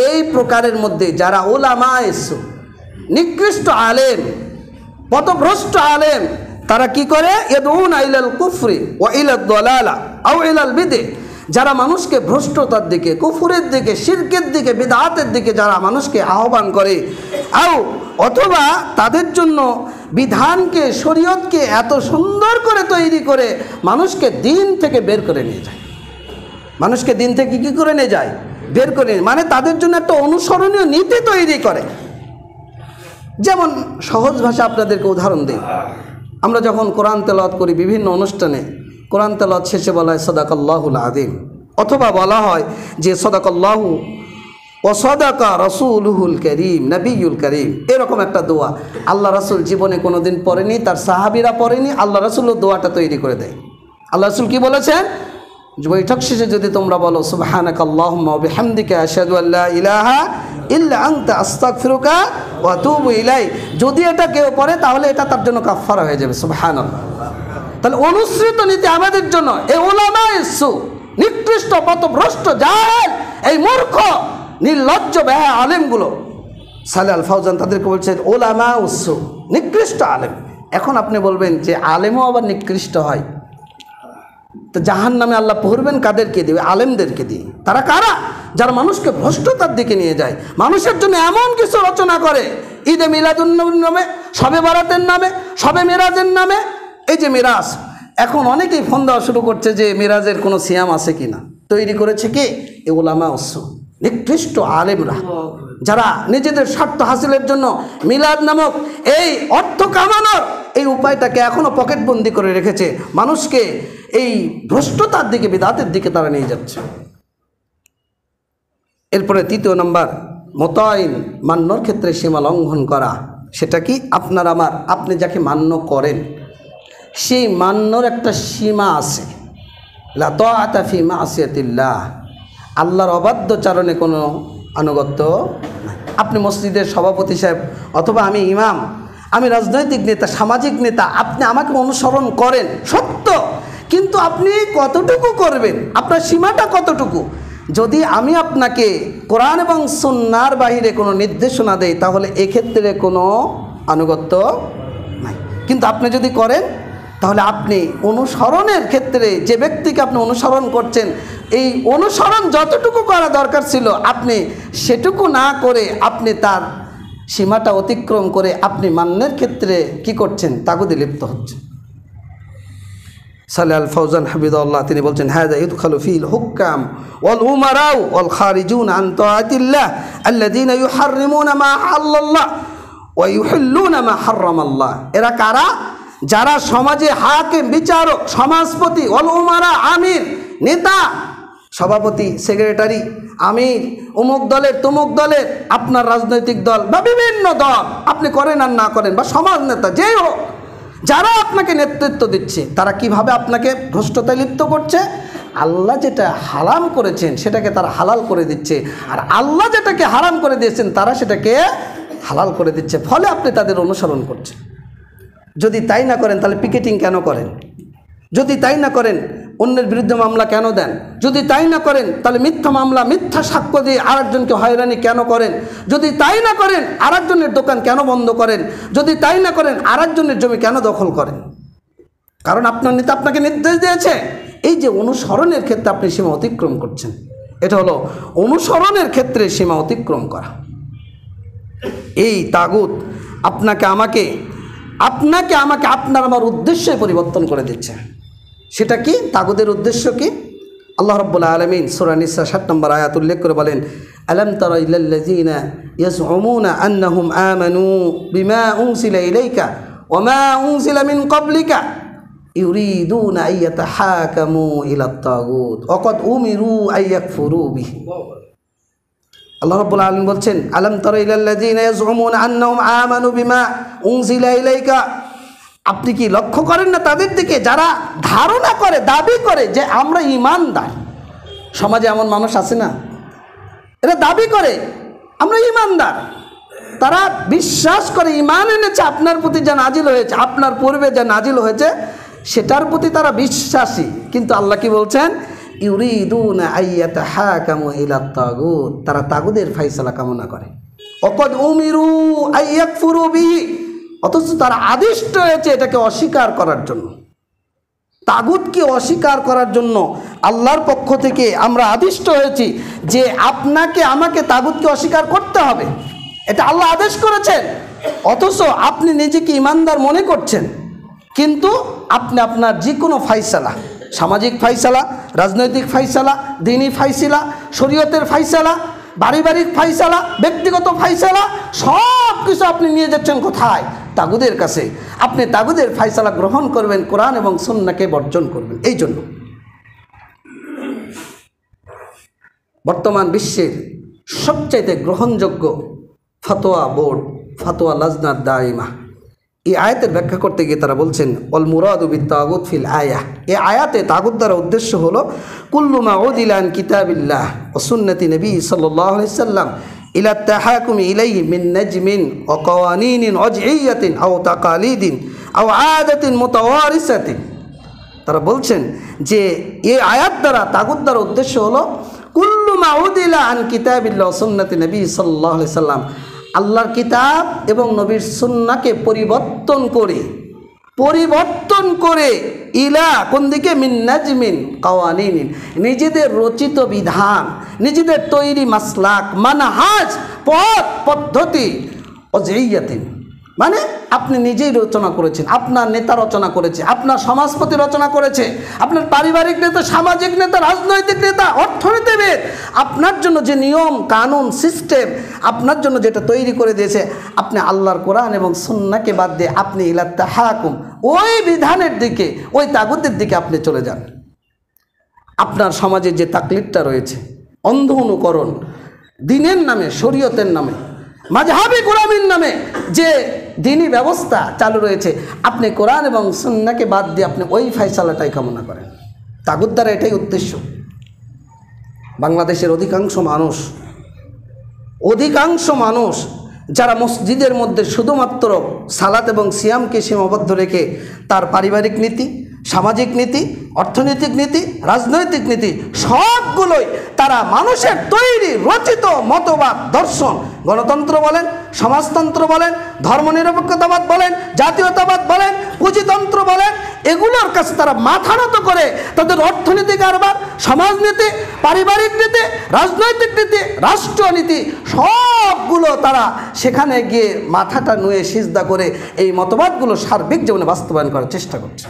এই প্রকারের মধ্যে যারা উলামায়ে সু, নিকৃষ্ট আলেম, পথভ্রষ্ট আলেম, তারা কি করে? ইয়াদউনা ইলাল কুফরি ওয়া ইলাদ দালালা আও ইলাল বিদআ, যারা মানুষকে ভ্রষ্টতার দিকে, কুফরের দিকে, শিরকের দিকে, বিদআতের দিকে যারা মানুষকে আহ্বান করে, অথবা তাদের জন্য বিধানকে, শরীয়তকে এত সুন্দর করে তৈরি করে মানুষকে দিন থেকে বের করে নিয়ে যায়। মানুষকে দিন থেকে কি করে নিয়ে যায়? বের করে, মানে তাদের জন্য একটা অনুসরণীয় নীতি তৈরি করে। যেমন সহজ ভাষা আপনাদেরকে উদাহরণ দিই, আমরা যখন কোরআন তেলাওয়াত করি বিভিন্ন অনুষ্ঠানে, কোরআন তেলাওয়াত শেষে বলা হয় সাদাকাল্লাহুল আযীম, অথবা বলা হয় যে সাদাকাল্লাহু ওয়া সাদাকা রাসূলুহুল কারীম, নবিয়ুল কারীম, এরকম একটা দোয়া আল্লাহ রাসূল জীবনে কোনোদিন পড়েনি, তার সাহাবীরা পড়েনি, আল্লাহ রাসূলও দোয়াটা তৈরি করে দেয়। আল্লাহ রাসূল কি বলেছেন? বৈঠক শেষে যদি তোমরা বলো সুবহানাকাল্লাহুম্মা ওয়া বিহামদিকা আশহাদু আল্লা ইলাহা ইল্লা আনতা আস্তাগফিরুকা ওয়া আতুবু ইলাইক, যদি এটা কেউ পড়ে তাহলে এটা তার জন্য কাফফারা হয়ে যাবে। সুবহানাল্লাহ। তাহলে অনুসৃত নীতি আমাদের জন্য এই উলামায়ে সু, নিকৃষ্ট পথভ্রষ্ট জাহেল, এই মূর্খ নির্লজ্জ বেহায়া আলেমগুলো, সালেহ আল ফাওজান তাদেরকে বলছেন উলামায়ে সু, নিকৃষ্ট আলেম। এখন আপনি বলবেন যে আলেমও আবার নিকৃষ্ট হয়, তো জাহান্নামে আল্লাহ পড়বেন কাদেরকে দিয়ে? আলেমদেরকে দিয়ে। তারা কারা? যারা মানুষকে ভ্রষ্টতার দিকে নিয়ে যায়, মানুষের জন্য এমন কিছু রচনা করে ঈদে মিলাদুন্নবীর নামে, শবে বারাতের নামে, শবে মিরাজের নামে। এই যে মিরাজ, এখন অনেকেই ফোন দেওয়া শুরু করছে যে মিরাজের কোনো সিয়াম আছে কিনা। তৈরি করেছে কে? এ উলামায়ে সু, নিকৃষ্ট আলেমরা, যারা নিজেদের স্বার্থ হাসিলের জন্য মিলাদ নামক এই অর্থ কামানোর এই উপায়টাকে এখনও পকেটবন্দি করে রেখেছে। মানুষকে এই ভ্রষ্টতার দিকে, বিদআতের দিকে তারা নিয়ে যাচ্ছে। এরপরে তৃতীয় নম্বর, মোতায়েন, মান্যর ক্ষেত্রে সীমা লঙ্ঘন করা। সেটা কি? আপনার আমার, আপনি যাকে মান্য করেন সেই মান্যর একটা সীমা আছে। লা তাআতা ফি মাসিয়াতিল্লাহ, আল্লাহর অবাধ্যচারণে কোনো আনুগত্য নাই। আপনি মসজিদের সভাপতি সাহেব, অথবা আমি ইমাম, আমি রাজনৈতিক নেতা, সামাজিক নেতা, আপনি আমাকে অনুসরণ করেন সত্য, কিন্তু আপনি কতটুকু করবেন? আপনার সীমাটা কতটুকু? যদি আমি আপনাকে কোরআন এবং সুন্নাহর বাহিরে কোনো নির্দেশনা দেই তাহলে এক্ষেত্রে কোনো আনুগত্য নাই। কিন্তু আপনি যদি করেন তাহলে আপনি অনুসরণের ক্ষেত্রে যে ব্যক্তিকে আপনি অনুসরণ করছেন, এই অনুসরণ যতটুকু করা দরকার ছিল আপনি সেটুকু না করে আপনি তার সীমাটা অতিক্রম করে আপনি মান্যের ক্ষেত্রে কি করছেন? তাগুদে লিপ্ত হচ্ছেন। সালেহ আল ফাওজান হাফিজাহুল্লাহ তিনি বলছেন হাযা ইদখালু ফিল হুকাম ওয়াল উমারা ওয়াল খারিজুন আন তাআতিল্লাহ আল্লাযীনা ইউহাররিমুনা মা আহাল্লাল্লাহ ওয়া ইউহিল্লুনা মা হারামাল্লাহ। এরা কারা? যারা সমাজে হাকিম, বিচারক, সমাজপতি, ওয়াল উমারা, আমির, নেতা, সভাপতি, সেক্রেটারি, আমির, অমুক দলের, তমুক দলের, আপনার রাজনৈতিক দল বা বিভিন্ন দল আপনি করেন আর না করেন, বা সমাজ নেতা যেই হোক, যারা আপনাকে নেতৃত্ব দিচ্ছে তারা কিভাবে আপনাকে ভ্রষ্টতায় লিপ্ত করছে? আল্লাহ যেটা হারাম করেছেন সেটাকে তারা হালাল করে দিচ্ছে, আর আল্লাহ যেটাকে হারাম করে দিয়েছেন তারা সেটাকে হালাল করে দিচ্ছে। ফলে আপনি তাদের অনুসরণ করছেন। যদি তাই না করেন তাহলে পিকেটিং কেন করেন? যদি তাই না করেন অন্যের বিরুদ্ধে মামলা কেন দেন? যদি তাই না করেন তাহলে মিথ্যা মামলা, মিথ্যা সাক্ষ্য দিয়ে আরেকজনকে হয়রানি কেন করেন? যদি তাই না করেন আরেকজনের দোকান কেন বন্ধ করেন? যদি তাই না করেন আরেকজনের জমি কেন দখল করেন? কারণ আপনার নেতা আপনাকে নির্দেশ দিয়েছে। এই যে অনুসরণের ক্ষেত্রে আপনি সীমা অতিক্রম করছেন, এটা হলো অনুসরণের ক্ষেত্রে সীমা অতিক্রম করা। এই তাগুত আপনাকে আমাকে আপনার আমার উদ্দেশ্যে পরিবর্তন করে দিচ্ছে। সেটা কি? তাগুদের উদ্দেশ্য কি? আল্লাহ রাব্বুল আলামিন সূরা নিসা 7 নম্বর আয়াত উল্লেখ করে বলেন আলাম তারা ইলাল্লাযীনা ইয়াজউমুনা আন্নাহুম আমানু বিমা উনজিলা ইলাইকা ওয়া মা উনজিলা মিন ক্বাবলিকা ইউরিদুনা আইয়াতাহাকামু ইলাত তাগুত ওয়া ক্বাদ উমিরু আইয়াকফুরু বিহি। আল্লাহ রাব্বুল আলামিন বলছেন আলাম তারা ইলাল্লাযীনা ইয়াজউমুনা আন্নাহুম আমানু বিমা উনজিলা ইলাইকা, আপনি কি লক্ষ্য করেন না তাদের দিকে যারা ধারণা করে, দাবি করে যে আমরা ঈমানদার? সমাজে এমন মানুষ আছে না? এরা দাবি করে আমরা ঈমানদার, তারা বিশ্বাস করে, ঈমান এনেছে আপনার প্রতি যা নাজিল হয়েছে, আপনার পূর্বে যা নাজিল হয়েছে সেটার প্রতি তারা বিশ্বাসী। কিন্তু আল্লাহ কি বলছেন? ইউরিদুনা আইয়াতাহাকামু ইলা তাগুত, তারা তাগুদের ফয়সালা কামনা করে। ওয়াকাদ উমিরু আইয়াকফুরু বিহি, অথচ তারা আদিষ্ট হয়েছে এটাকে অস্বীকার করার জন্য। তাগুতকে অস্বীকার করার জন্য আল্লাহর পক্ষ থেকে আমরা আদিষ্ট হয়েছি যে আপনাকে আমাকে তাগুতকে অস্বীকার করতে হবে, এটা আল্লাহ আদেশ করেছেন। অথচ আপনি নিজেকে ইমানদার মনে করছেন, কিন্তু আপনি আপনার যে কোনো ফাইসালা, সামাজিক ফাইসালা, রাজনৈতিক ফাইসালা, দ্বীনি ফাইসালা, শরীয়তের ফাইসালা, পারিবারিক ফাইসালা, ব্যক্তিগত ফাইসালা, সব কিছু আপনি নিয়ে যাচ্ছেন কোথায়? তাগুদের কাছে। আপনি তাগুদের ফাইসালা গ্রহণ করবেন, কোরআন এবং সুন্নাহকে বর্জন করবেন। এই জন্য বর্তমান বিশ্বের সবচাইতে গ্রহণযোগ্য ফতোয়া বোর্ড, ফতোয়া লাজনাত দাইমা, এই আয়াতের ব্যাখ্যা করতে গিয়ে তারা বলছেন অল মুরাদু বিত তাগুত ফিল আয়াহ, এই আয়াতে তাগুত দ্বারা উদ্দেশ্য হলো কুল্লু মা উদিলা আন কিতাবিল্লাহ ওয়া সুন্নতি নবী সাল্লাল্লাহু আলাইহি সাল্লাম ইলা তাহাকুমি ইলাইহি মিন নাজমিন ওয়া কাওয়ানিনিন ওয়াজইয়াতিন আও তাকালিদিন আও আদাতিন মুতাওয়ারিসাতিন। তারা বলছেন যে এই আয়াত দ্বারা, তাগুত দ্বারা উদ্দেশ্য হলো কুল্লু মা উদিলা আন কিতাবিল্লাহ ওয়া সুন্নতি নবী সাল্লাল্লাহু আলাইহি সাল্লাম, আল্লাহর কিতাব এবং নবীর সুন্নাহকে পরিবর্তন করে ইলা কোন দিকে? মিন নাজমিন কাওয়ানিনিন, নিজেদের রচিত বিধান, নিজেদের তৈরি মাসলাক, মানহাজ, পথ পদ্ধতি, ওয়াজইয়াতিন মানে আপনি নিজেই রচনা করেছেন, আপনার নেতা রচনা করেছে, আপনার সমাজপতি রচনা করেছে, আপনার পারিবারিক নেতা, সামাজিক নেতা, রাজনৈতিক নেতা, অর্থনীতিবিদ আপনার জন্য যে নিয়ম কানুন সিস্টেম আপনার জন্য যেটা তৈরি করে দিয়েছে, আপনি আল্লাহর কোরআন এবং সুন্নাহকে বাদ দিয়ে আপনি ইলা তাহাকুম, ওই বিধানের দিকে, ওই তাগুতের দিকে আপনি চলে যান। আপনার সমাজে যে তাকলিদটা রয়েছে, অন্ধ অনুকরণ, দ্বীনের নামে, শরীয়তের নামে, মাযহাবি গোলামীর নামে যে দ্বীনি ব্যবস্থা চালু রয়েছে, আপনি কোরআন এবং সুন্নাহকে বাদ দিয়ে আপনি ওই ফয়সালাটাই কামনা করেন। তাগুত দ্বারা এটাই উদ্দেশ্য। বাংলাদেশের অধিকাংশ মানুষ যারা মসজিদের মধ্যে শুধুমাত্র সালাত এবং সিয়ামকে সীমাবদ্ধ রেখে তার পারিবারিক নীতি, সামাজিক নীতি, অর্থনৈতিক নীতি, রাজনৈতিক নীতি সবগুলোই তারা মানুষের তৈরি রচিত মতবাদ, দর্শন, গণতন্ত্র বলেন, সমাজতন্ত্র বলেন, ধর্মনিরপেক্ষতাবাদ বলেন, জাতীয়তাবাদ বলেন, পুঁজিতন্ত্র বলেন, এগুলোর কাছে তারা মাথা নত করে তাদের অর্থনীতি কারবার, সমাজনীতি, পারিবারিক নীতি, রাজনৈতিক নীতি, রাষ্ট্রনীতি সবগুলো তারা সেখানে গিয়ে মাথাটা নুয়ে সিজদা করে এই মতবাদগুলো সার্বিক জীবনে বাস্তবায়ন করার চেষ্টা করছে।